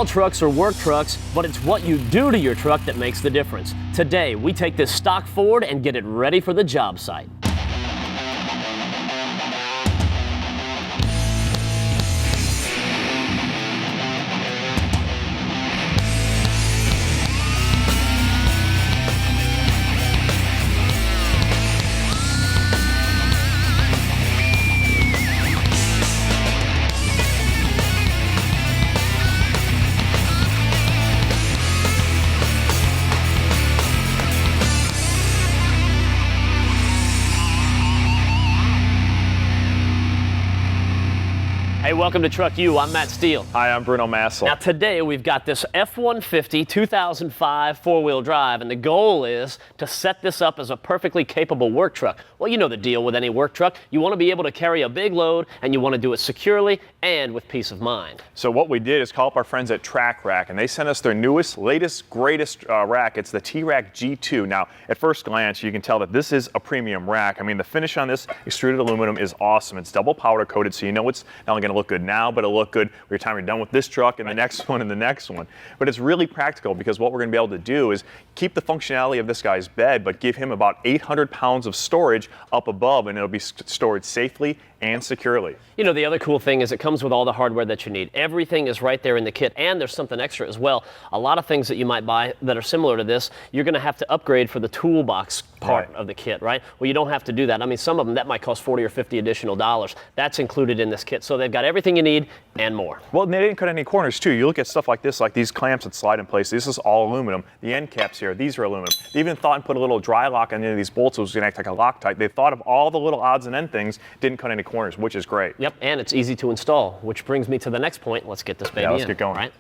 all trucks are work trucks, but it's what you do to your truck that makes the difference. Today, we take this stock Ford and get it ready for the job site. Hey, welcome to TruckU. I'm Matt Steele. Hi, I'm Bruno Massel. Now today we've got this F-150 2005 four-wheel drive, and the goal is to set this up as a perfectly capable work truck. Well, you know the deal with any work truck. You want to be able to carry a big load, and you want to do it securely and with peace of mind. So what we did is call up our friends at TruckU, and they sent us their newest, latest, greatest rack. It's the T-Rack G2. Now, at first glance, you can tell that this is a premium rack. I mean, the finish on this extruded aluminum is awesome. It's double powder coated, so you know it's not only going to look good now, but it'll look good by the time you're done with this truck and the next one and the next one. But it's really practical because what we're going to be able to do is keep the functionality of this guy's bed, but give him about 800 pounds of storage up above, and it'll be stored safely and securely. You know, the other cool thing is it comes with all the hardware that you need. Everything is right there in the kit, and there's something extra as well. A lot of things that you might buy that are similar to this, you're going to have to upgrade for the toolbox part of the kit, right? Well, you don't have to do that. I mean, some of them, that might cost $40 or $50 additional dollars. That's included in this kit. So they've got everything you need and more. Well, they didn't cut any corners, too. You look at stuff like this, like these clamps that slide in place. This is all aluminum. The end caps here, these are aluminum. They even thought and put a little dry lock on the end of these bolts so it was going to act like a Loctite. They thought of all the little odds and end things, didn't cut any corners, which is great. Yep, and it's easy to install, which brings me to the next point. Let's get this baby in. Yeah, let's get going. Right?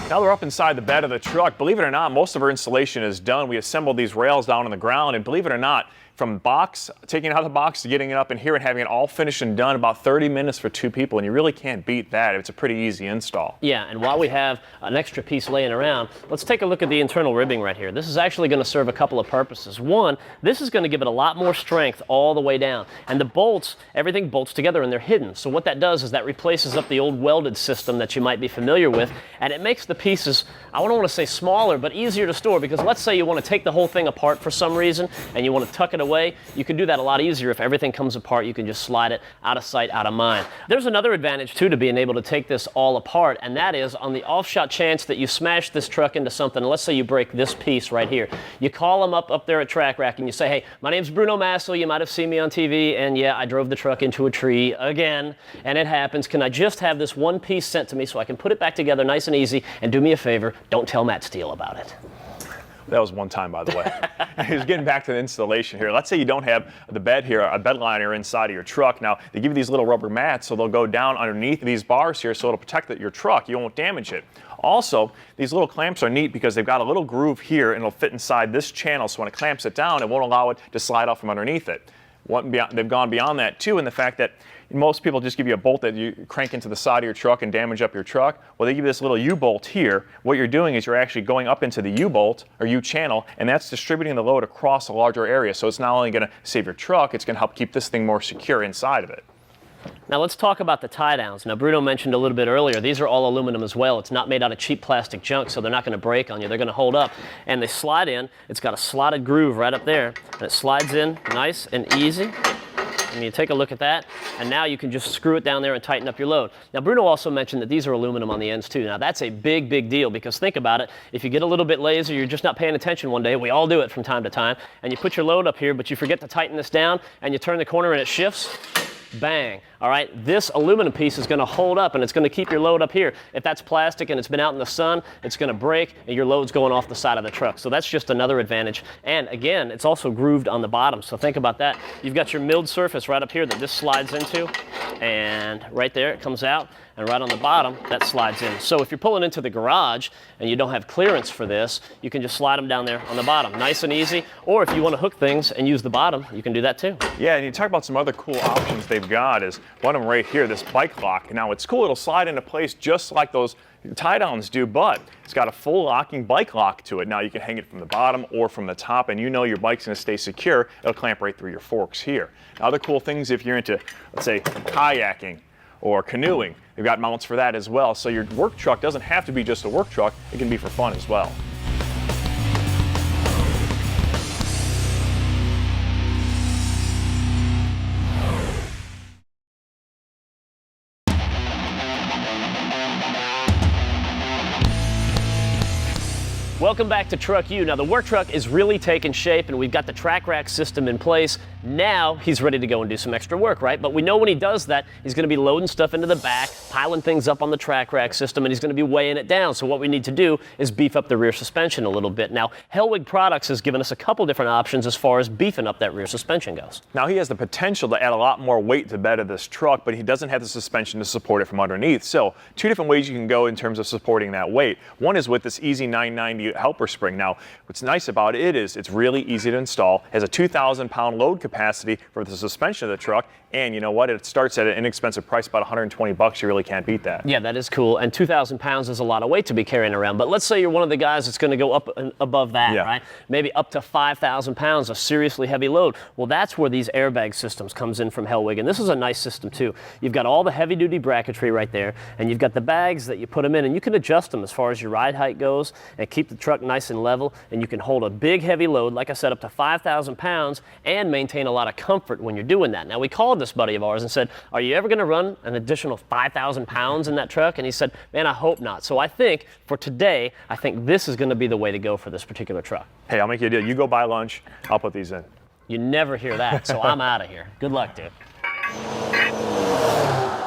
Now we're up inside the bed of the truck. Believe it or not, most of our installation is done. We assembled these rails down on the ground, and believe it or not, from box, taking it out of the box to getting it up in here and having it all finished and done, about 30 minutes for two people, and you really can't beat that. It's a pretty easy install. Yeah, and while we have an extra piece laying around, let's take a look at the internal ribbing right here. This is actually going to serve a couple of purposes. One, this is going to give it a lot more strength all the way down. And the bolts, everything bolts together and they're hidden. So what that does is that replaces up the old welded system that you might be familiar with, and it makes the pieces, I don't want to say smaller, but easier to store, because let's say you want to take the whole thing apart for some reason and you want to tuck it away. You can do that a lot easier. If everything comes apart, you can just slide it out of sight, out of mind. There's another advantage too to being able to take this all apart, and that is on the off-shot chance that you smash this truck into something. Let's say you break this piece right here. You call them up there at TruckU and you say, hey, my name's Bruno Massel. You might have seen me on TV, and yeah, I drove the truck into a tree again, and it happens. Can I just have this one piece sent to me so I can put it back together nice and easy? And do me a favor, don't tell Matt Steele about it. That was one time, by the way. He's getting back to the installation here. Let's say you don't have the bed here, a bed liner inside of your truck. Now, they give you these little rubber mats, so they'll go down underneath these bars here, so it'll protect your truck. You won't damage it. Also, these little clamps are neat because they've got a little groove here, and it'll fit inside this channel, so when it clamps it down, it won't allow it to slide off from underneath it. They've gone beyond that, too, in the fact that most people just give you a bolt that you crank into the side of your truck and damage up your truck. Well, they give you this little U-bolt here. What you're doing is you're actually going up into the U-bolt or U-channel, and that's distributing the load across a larger area. So it's not only going to save your truck, it's going to help keep this thing more secure inside of it. Now let's talk about the tie downs. Now Bruno mentioned a little bit earlier, these are all aluminum as well. It's not made out of cheap plastic junk, so they're not going to break on you. They're going to hold up, and they slide in. It's got a slotted groove right up there, and it slides in nice and easy. And you take a look at that, and now you can just screw it down there and tighten up your load. Now, Bruno also mentioned that these are aluminum on the ends too. Now, that's a big, big deal, because think about it. If you get a little bit lazy, you're just not paying attention one day, we all do it from time to time, and you put your load up here, but you forget to tighten this down, and you turn the corner and it shifts, bang. All right, this aluminum piece is going to hold up, and it's going to keep your load up here. If that's plastic and it's been out in the sun, it's going to break, and your load's going off the side of the truck. So that's just another advantage. And again, it's also grooved on the bottom. So think about that. You've got your milled surface right up here that this slides into, and right there it comes out, and right on the bottom that slides in. So if you're pulling into the garage and you don't have clearance for this, you can just slide them down there on the bottom, nice and easy. Or if you want to hook things and use the bottom, you can do that too. Yeah, and you talk about some other cool options they've got is one of them right here, this bike lock. Now it's cool, it'll slide into place just like those tie downs do, but it's got a full locking bike lock to it. Now you can hang it from the bottom or from the top, and you know your bike's going to stay secure. It'll clamp right through your forks here. Now, other cool things if you're into, let's say, kayaking or canoeing, they've got mounts for that as well. So your work truck doesn't have to be just a work truck, it can be for fun as well. Welcome back to TruckU. Now the work truck is really taking shape and we've got the track rack system in place. Now he's ready to go and do some extra work, right? But we know when he does that, he's going to be loading stuff into the back, piling things up on the track rack system, and he's going to be weighing it down. So what we need to do is beef up the rear suspension a little bit. Now Hellwig Products has given us a couple different options as far as beefing up that rear suspension goes. Now he has the potential to add a lot more weight to the bed of this truck, but he doesn't have the suspension to support it from underneath. So two different ways you can go in terms of supporting that weight. One is with this Easy 990 helper spring. Now, what's nice about it is it's really easy to install, has a 2,000 pound load capacity for the suspension of the truck, and you know what? It starts at an inexpensive price, about 120 bucks. You really can't beat that. Yeah, that is cool. And 2,000 pounds is a lot of weight to be carrying around. But let's say you're one of the guys that's going to go up and above that, right? Maybe up to 5,000 pounds, a seriously heavy load. Well, that's where these airbag systems comes in from Hellwig. And this is a nice system too. You've got all the heavy duty bracketry right there, and you've got the bags that you put them in, and you can adjust them as far as your ride height goes and keep the truck nice and level. And you can hold a big heavy load, like I said, up to 5,000 pounds and maintain a lot of comfort when you're doing that. Now, we called this buddy of ours and said, are you ever going to run an additional 5,000 pounds in that truck? And he said, man, I hope not. So I think for today, I think this is going to be the way to go for this particular truck. Hey, I'll make you a deal. You go buy lunch, I'll put these in. You never hear that, so I'm out of here. Good luck, dude.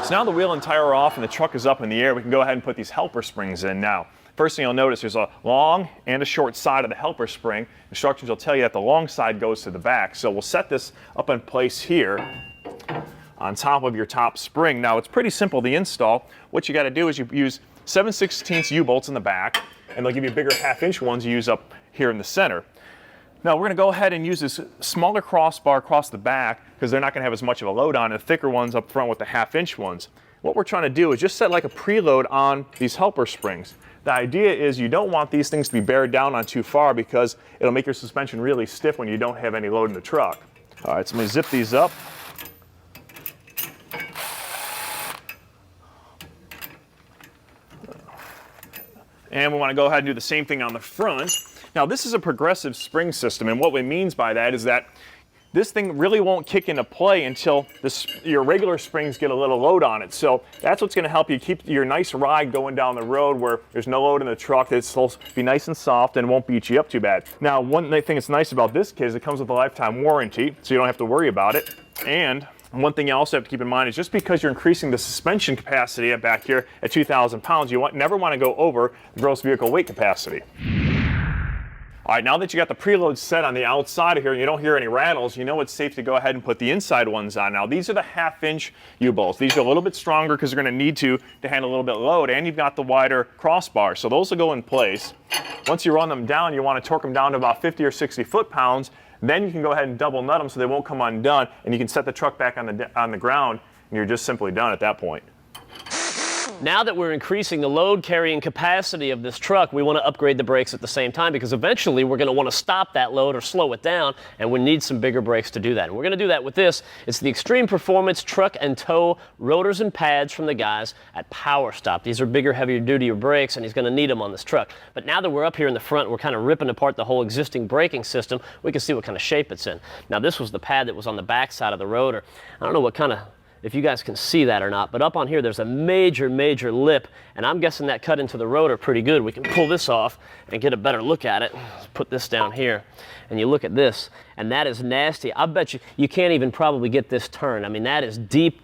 So now the wheel and tire are off and the truck is up in the air. We can go ahead and put these helper springs in now. First thing you'll notice, there's a long and a short side of the helper spring. Instructions will tell you that the long side goes to the back. So we'll set this up in place here on top of your top spring. Now it's pretty simple to install. What you got to do is you use 7/16 U-bolts in the back, and they'll give you bigger 1/2-inch ones you use up here in the center. Now we're going to go ahead and use this smaller crossbar across the back because they're not going to have as much of a load on it, the thicker ones up front with the 1/2-inch ones. What we're trying to do is just set like a preload on these helper springs. The idea is you don't want these things to be beared down on too far because it'll make your suspension really stiff when you don't have any load in the truck. All right, so I'm going to zip these up. And we want to go ahead and do the same thing on the front. Now this is a progressive spring system, and what it means by that is that this thing really won't kick into play until your regular springs get a little load on it. So that's what's going to help you keep your nice ride going down the road where there's no load in the truck. It'll be nice and soft and won't beat you up too bad. Now, one thing that's nice about this kit is it comes with a lifetime warranty, so you don't have to worry about it. And one thing you also have to keep in mind is just because you're increasing the suspension capacity back here at 2,000 pounds, you never want to go over the gross vehicle weight capacity. All right, now that you got the preload set on the outside of here and you don't hear any rattles, you know it's safe to go ahead and put the inside ones on. Now, these are the 1/2-inch U-bolts. These are a little bit stronger because they're going to need to handle a little bit of load, and you've got the wider crossbar. So those will go in place. Once you run them down, you want to torque them down to about 50 or 60 foot-pounds. Then you can go ahead and double nut them so they won't come undone, and you can set the truck back on the ground, and you're just simply done at that point. Now that we're increasing the load carrying capacity of this truck, we want to upgrade the brakes at the same time because eventually we're going to want to stop that load or slow it down, and we need some bigger brakes to do that. And we're going to do that with this. It's the Extreme Performance Truck and Tow rotors and pads from the guys at Power Stop. These are bigger, heavier duty brakes, and he's going to need them on this truck. But now that we're up here in the front, we're kind of ripping apart the whole existing braking system. We can see what kind of shape it's in. Now this was the pad that was on the back side of the rotor. I don't know what kind of, if you guys can see that or not, but up on here there's a major lip, and I'm guessing that cut into the rotor pretty good. We can pull this off and get a better look at it. Let's put this down here, and you look at this, and that is nasty. I bet you can't even probably get this turned. I mean, that is deep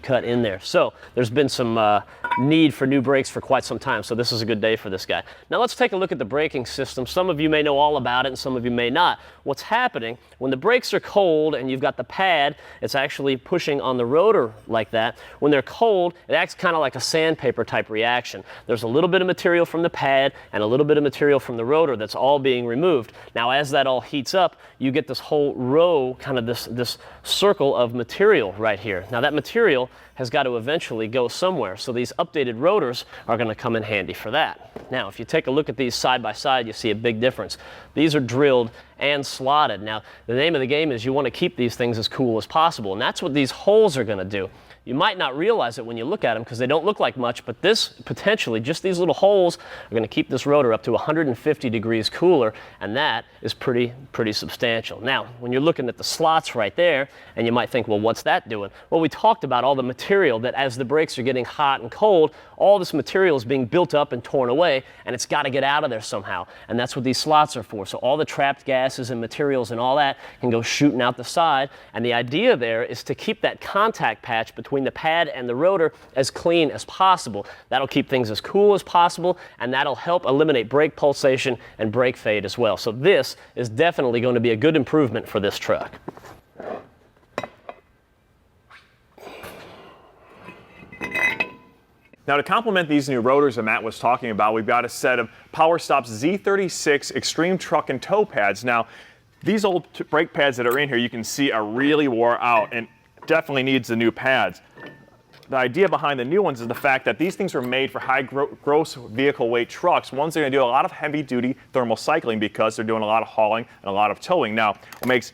cut in there. So there's been some need for new brakes for quite some time, so this is a good day for this guy. Now let's take a look at the braking system. Some of you may know all about it and some of you may not. What's happening when the brakes are cold and you've got the pad, it's actually pushing on the rotor like that. When they're cold, it acts kind of like a sandpaper type reaction. There's a little bit of material from the pad and a little bit of material from the rotor that's all being removed. Now as that all heats up, you get get this whole row, kind of this circle of material right here. Now that material has got to eventually go somewhere, so these updated rotors are going to come in handy for that. Now if you take a look at these side by side, you see a big difference. These are drilled and slotted. Now the name of the game is you want to keep these things as cool as possible, and that's what these holes are going to do. You might not realize it when you look at them because they don't look like much, but this potentially, just these little holes are going to keep this rotor up to 150 degrees cooler, and that is pretty substantial. Now, when you're looking at the slots right there, and you might think, well, what's that doing? Well, we talked about all the material that as the brakes are getting hot and cold, all this material is being built up and torn away, and it's got to get out of there somehow, and that's what these slots are for. So all the trapped gases and materials and all that can go shooting out the side, and the idea there is to keep that contact patch between the pad and the rotor as clean as possible. That'll keep things as cool as possible, and that'll help eliminate brake pulsation and brake fade as well. So this is definitely going to be a good improvement for this truck. Now to complement these new rotors that Matt was talking about, we've got a set of PowerStop's Z36 Extreme Truck and Tow pads. Now, these old brake pads that are in here, you can see are really wore out and definitely needs the new pads. The idea behind the new ones is the fact that these things were made for high gross vehicle weight trucks. Ones that are going to do a lot of heavy duty thermal cycling because they're doing a lot of hauling and a lot of towing. Now, what makes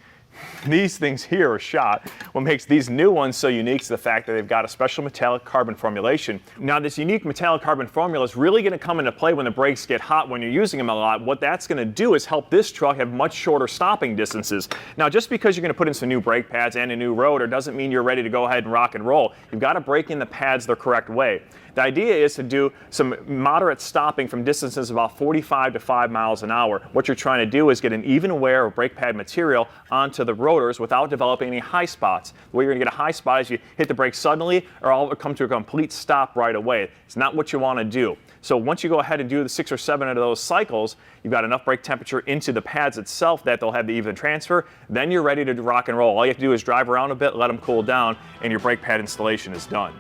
these things here are shot. What makes these new ones so unique is the fact that they've got a special metallic carbon formulation. Now this unique metallic carbon formula is really going to come into play when the brakes get hot when you're using them a lot. What that's going to do is help this truck have much shorter stopping distances. Now just because you're going to put in some new brake pads and a new rotor doesn't mean you're ready to go ahead and rock and roll. You've got to break in the pads the correct way. The idea is to do some moderate stopping from distances about 45 to 5 miles an hour. What you're trying to do is get an even wear of brake pad material onto the rotors without developing any high spots. The way you're going to get a high spot is you hit the brake suddenly or all come to a complete stop right away. It's not what you want to do. So once you go ahead and do the 6 or 7 of those cycles, you've got enough brake temperature into the pads itself that they'll have the even transfer. Then you're ready to rock and roll. All you have to do is drive around a bit, let them cool down, and your brake pad installation is done.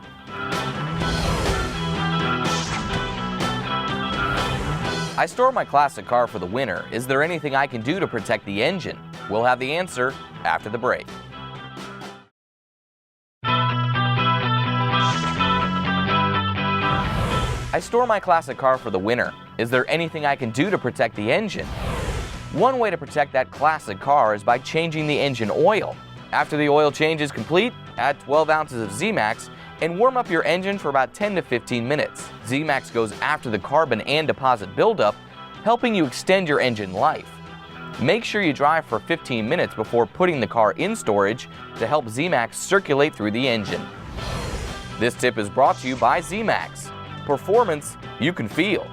I store my classic car for the winter. Is there anything I can do to protect the engine? We'll have the answer after the break. I store my classic car for the winter. Is there anything I can do to protect the engine? One way to protect that classic car is by changing the engine oil. After the oil change is complete, add 12 ounces of Z-Max and warm up your engine for about 10 to 15 minutes. Z-Max goes after the carbon and deposit buildup, helping you extend your engine life. Make sure you drive for 15 minutes before putting the car in storage to help Z-Max circulate through the engine. This tip is brought to you by Z-Max. Performance you can feel.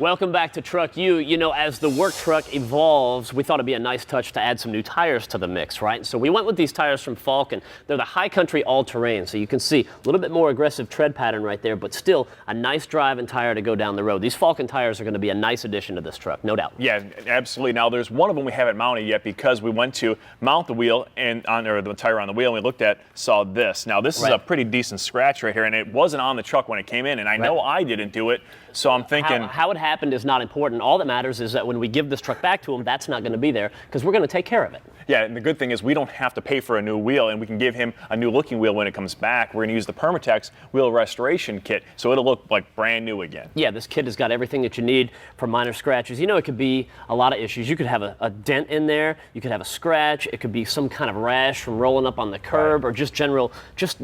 Welcome back to TruckU. You know, as the work truck evolves, we thought it'd be a nice touch to add some new tires to the mix, right? So we went with these tires from Falken. They're the High Country All-Terrain, so you can see a little bit more aggressive tread pattern right there, but still a nice driving tire to go down the road. These Falken tires are going to be a nice addition to this truck, no doubt. Yeah, absolutely. Now, there's one of them we haven't mounted yet because we went to mount the wheel and or the tire on the wheel, and we saw this. Now, this is a pretty decent scratch right here, and it wasn't on the truck when it came in, and I know I didn't do it, so I'm thinking... How it happened is not important. All that matters is that when we give this truck back to him, that's not going to be there because we're going to take care of it. Yeah, and the good thing is we don't have to pay for a new wheel, and we can give him a new looking wheel when it comes back. We're going to use the Permatex wheel restoration kit, so it'll look like brand new again. Yeah, this kit has got everything that you need for minor scratches. You know, it could be a lot of issues. You could have a dent in there, you could have a scratch, it could be some kind of rash from rolling up on the curb, or just general, just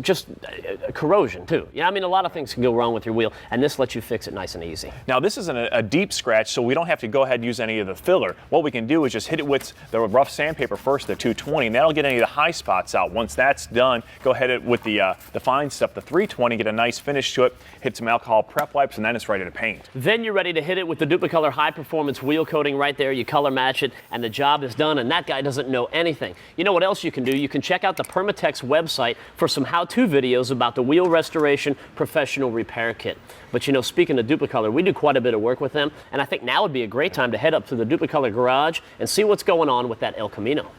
corrosion too. Yeah, I mean, a lot of things can go wrong with your wheel, and this lets you fix it nice and easy. Now, this isn't a deep scratch, so we don't have to go ahead and use any of the filler. What we can do is just hit it with the rough sandpaper first, the 220, and that'll get any of the high spots out. Once that's done, go ahead with the fine stuff, the 320, get a nice finish to it, hit some alcohol prep wipes, and then it's ready to paint. Then you're ready to hit it with the Duplicolor high performance wheel coating right there. You color match it, and the job is done, and that guy doesn't know anything. You know what else you can do? You can check out the Permatex website for some how-to videos about the wheel restoration professional repair kit. But you know, speaking of Duplicolor, we do quite a bit of work with them, and I think now would be a great time to head up to the Duplicolor garage and see what's going on with that El Camino.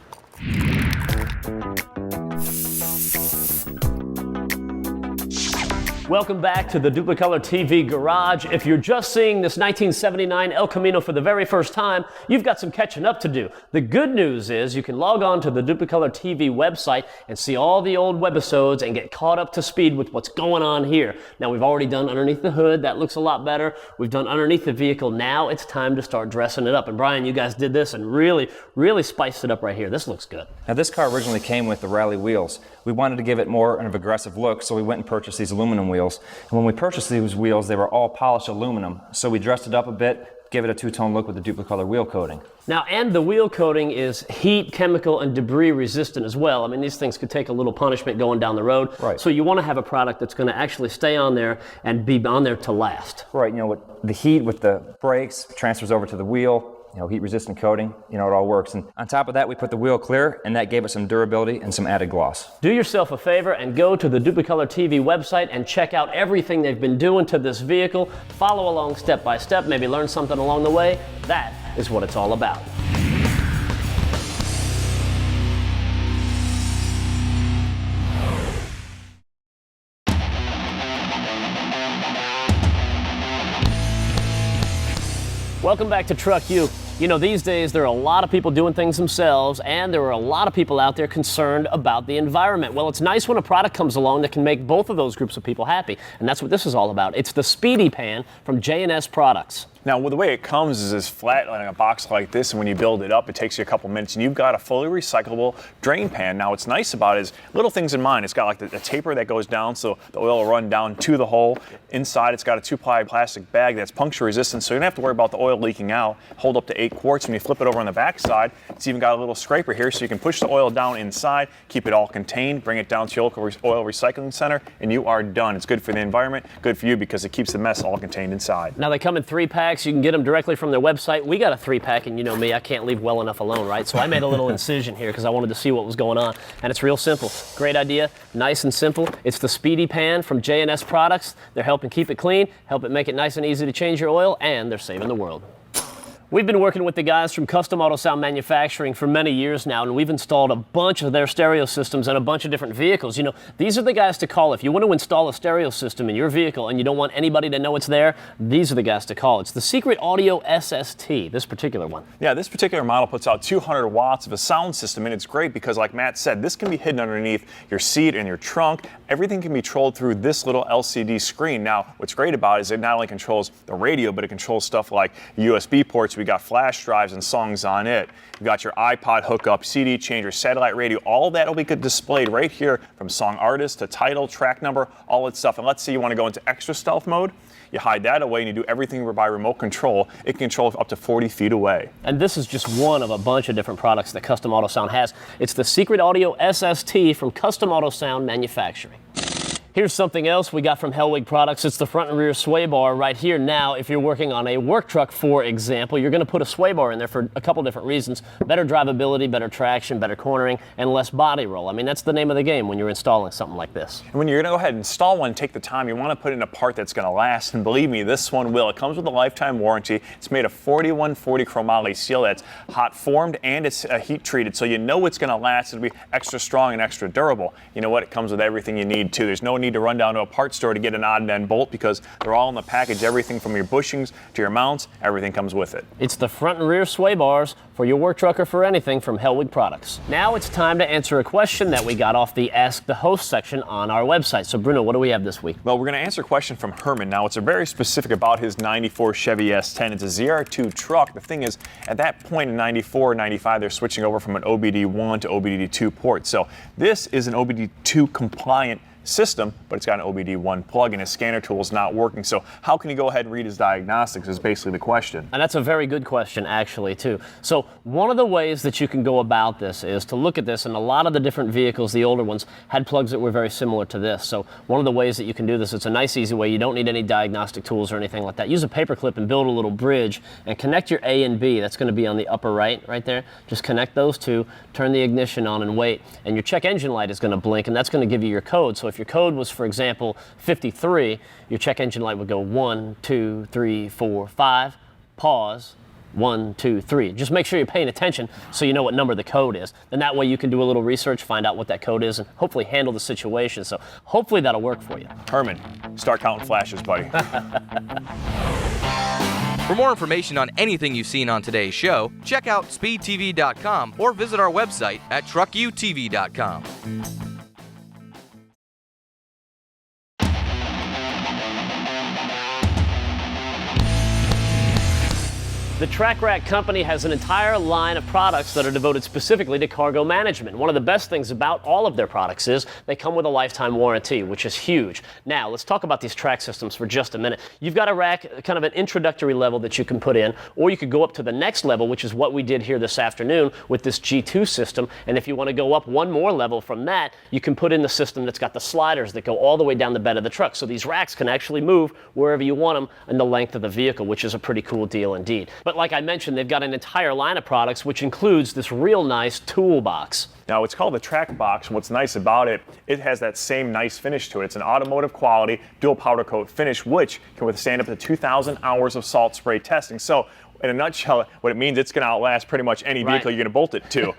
Welcome back to the Duplicolor TV Garage. If you're just seeing this 1979 El Camino for the very first time, you've got some catching up to do. The good news is you can log on to the Duplicolor TV website and see all the old webisodes and get caught up to speed with what's going on here. Now, we've already done underneath the hood. That looks a lot better. We've done underneath the vehicle. Now it's time to start dressing it up. And Brian, you guys did this and really spiced it up right here. This looks good. Now, this car originally came with the rally wheels. We wanted to give it more of an aggressive look, so we went and purchased these aluminum wheels. And when we purchased these wheels, they were all polished aluminum. So we dressed it up a bit, gave it a two-tone look with the Duplicolor wheel coating. Now, and the wheel coating is heat, chemical, and debris resistant as well. I mean, these things could take a little punishment going down the road. Right. So you want to have a product that's going to actually stay on there and be on there to last. Right, you know, with the heat with the brakes transfers over to the wheel, you know, heat-resistant coating, you know, it all works. And on top of that, we put the wheel clear, and that gave us some durability and some added gloss. Do yourself a favor and go to the Duplicolor TV website and check out everything they've been doing to this vehicle. Follow along step by step, maybe learn something along the way. That is what it's all about. Welcome back to TruckU. You know, these days there are a lot of people doing things themselves, and there are a lot of people out there concerned about the environment. Well, it's nice when a product comes along that can make both of those groups of people happy, and that's what this is all about. It's the Speedy Pan from J&S Products. Now, well, the way it comes is as flat like a box like this, and when you build it up, it takes you a couple minutes, and you've got a fully recyclable drain pan. Now, what's nice about it is little things in mind. It's got like a taper that goes down, so the oil will run down to the hole. Inside, it's got a 2-ply plastic bag that's puncture resistant, so you don't have to worry about the oil leaking out. Hold up to 8 quarts. When you flip it over on the back side, it's even got a little scraper here, so you can push the oil down inside, keep it all contained, bring it down to your local oil recycling center, and you are done. It's good for the environment, good for you because it keeps the mess all contained inside. Now, they come in 3-packs. You can get them directly from their website. We got a 3-pack, and you know me, I can't leave well enough alone, right? So I made a little incision here because I wanted to see what was going on, and it's real simple. Great idea, nice and simple. It's the Speedy Pan from J&S Products. They're helping keep it clean, help it make it nice and easy to change your oil, and they're saving the world. We've been working with the guys from Custom Auto Sound Manufacturing for many years now, and we've installed a bunch of their stereo systems in a bunch of different vehicles. You know, these are the guys to call. If you want to install a stereo system in your vehicle and you don't want anybody to know it's there, these are the guys to call. It's the Secret Audio SST, this particular one. Yeah, this particular model puts out 200 watts of a sound system, and it's great because, like Matt said, this can be hidden underneath your seat and your trunk. Everything can be controlled through this little LCD screen. Now, what's great about it is it not only controls the radio, but it controls stuff like USB ports. We got flash drives and songs on it. You've got your iPod hookup, CD changer, satellite radio. All that will be displayed right here, from song artist to title, track number, all that stuff. And let's say you want to go into extra stealth mode. You hide that away and you do everything by remote control. It can control up to 40 feet away. And this is just one of a bunch of different products that Custom Auto Sound has. It's the Secret Audio SST from Custom Auto Sound Manufacturing. Here's something else we got from Hellwig Products. It's the front and rear sway bar right here. Now, if you're working on a work truck, for example, you're going to put a sway bar in there for a couple different reasons. Better drivability, better traction, better cornering, and less body roll. I mean, that's the name of the game when you're installing something like this. And when you're going to go ahead and install one, take the time. You want to put in a part that's going to last, and believe me, this one will. It comes with a lifetime warranty. It's made of 4140 chromoly steel that's hot formed and it's heat treated, so you know it's going to last. It'll be extra strong and extra durable. You know what? It comes with everything you need too. There's no need to run down to a parts store to get an odd end bolt because they're all in the package. Everything from your bushings to your mounts, everything comes with it. It's the front and rear sway bars for your work truck or for anything from Hellwig Products. Now it's time to answer a question that we got off the Ask the Host section on our website. So Bruno, what do we have this week? Well, we're going to answer a question from Herman. Now, it's a very specific about his 94 Chevy S10. It's a ZR2 truck. The thing is, at that point in 94, 95, they're switching over from an OBD1 to OBD2 port. So this is an OBD2 compliant system, but it's got an OBD1 plug and his scanner tool is not working. So how can you go ahead and read his diagnostics is basically the question. And that's a very good question actually too. So one of the ways that you can go about this is to look at this, and a lot of the different vehicles, the older ones, had plugs that were very similar to this. So one of the ways that you can do this, it's a nice easy way. You don't need any diagnostic tools or anything like that. Use a paper clip and build a little bridge and connect your A and B. That's going to be on the upper right there. Just connect those two, turn the ignition on and wait, and your check engine light is going to blink, and that's going to give you your code. So if your code was, for example, 53, your check engine light would go 1, 2, 3, 4, 5, pause, 1, 2, 3. Just make sure you're paying attention so you know what number the code is. And that way you can do a little research, find out what that code is, and hopefully handle the situation. So hopefully that'll work for you. Herman, start counting flashes, buddy. For more information on anything you've seen on today's show, check out speedtv.com or visit our website at truckutv.com. The Track Rack Company has an entire line of products that are devoted specifically to cargo management. One of the best things about all of their products is they come with a lifetime warranty, which is huge. Now, let's talk about these track systems for just a minute. You've got a rack, kind of an introductory level that you can put in, or you could go up to the next level, which is what we did here this afternoon with this G2 system. And if you want to go up one more level from that, you can put in the system that's got the sliders that go all the way down the bed of the truck. So these racks can actually move wherever you want them in the length of the vehicle, which is a pretty cool deal indeed. But like I mentioned, they've got an entire line of products, which includes this real nice toolbox. Now, it's called the Track Box, and what's nice about it, it has that same nice finish to it. It's an automotive quality dual powder coat finish, which can withstand up to 2,000 hours of salt spray testing. So, in a nutshell, what it means, it's going to outlast pretty much any vehicle you're going to bolt it to.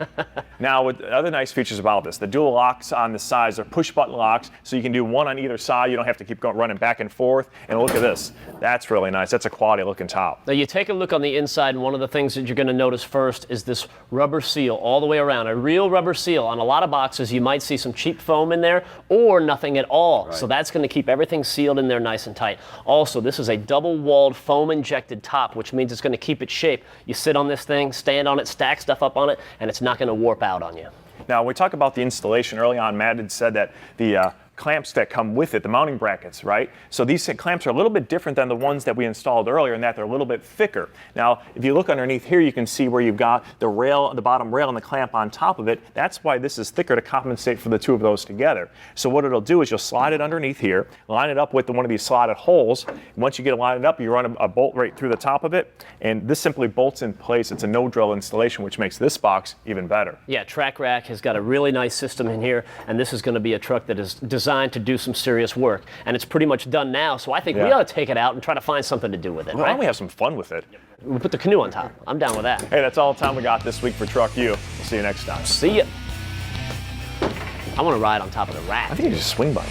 Now, with other nice features about this, the dual locks on the sides are push-button locks, so you can do one on either side. You don't have to keep running back and forth. And look at this. That's really nice. That's a quality-looking top. Now, you take a look on the inside, and one of the things that you're going to notice first is this rubber seal all the way around, a real rubber seal. On a lot of boxes, you might see some cheap foam in there or nothing at all. Right. So that's going to keep everything sealed in there nice and tight. Also, this is a double-walled foam-injected top, which means it's going to keep its shape. You sit on this thing, stand on it, stack stuff up on it, and it's not going to warp out on you. Now, when we talk about the installation, early on, Matt had said that the clamps that come with it, the mounting brackets, right? So these clamps are a little bit different than the ones that we installed earlier in that they're a little bit thicker. Now, if you look underneath here, you can see where you've got the rail, the bottom rail and the clamp on top of it. That's why this is thicker, to compensate for the two of those together. So what it'll do is you'll slide it underneath here, line it up with one of these slotted holes. Once you get it lined up, you run a bolt right through the top of it, and this simply bolts in place. It's a no-drill installation, which makes this box even better. Yeah, Track Rack has got a really nice system in here, and this is going to be a truck that is designed to do some serious work, and it's pretty much done now, so I think we ought to take it out and try to find something to do with it. Well, why don't we have some fun with it? We'll put the canoe on top. I'm down with that. Hey, that's all the time we got this week for TruckU. We'll see you next time. See ya. I want to ride on top of the rack. I think you just swing by.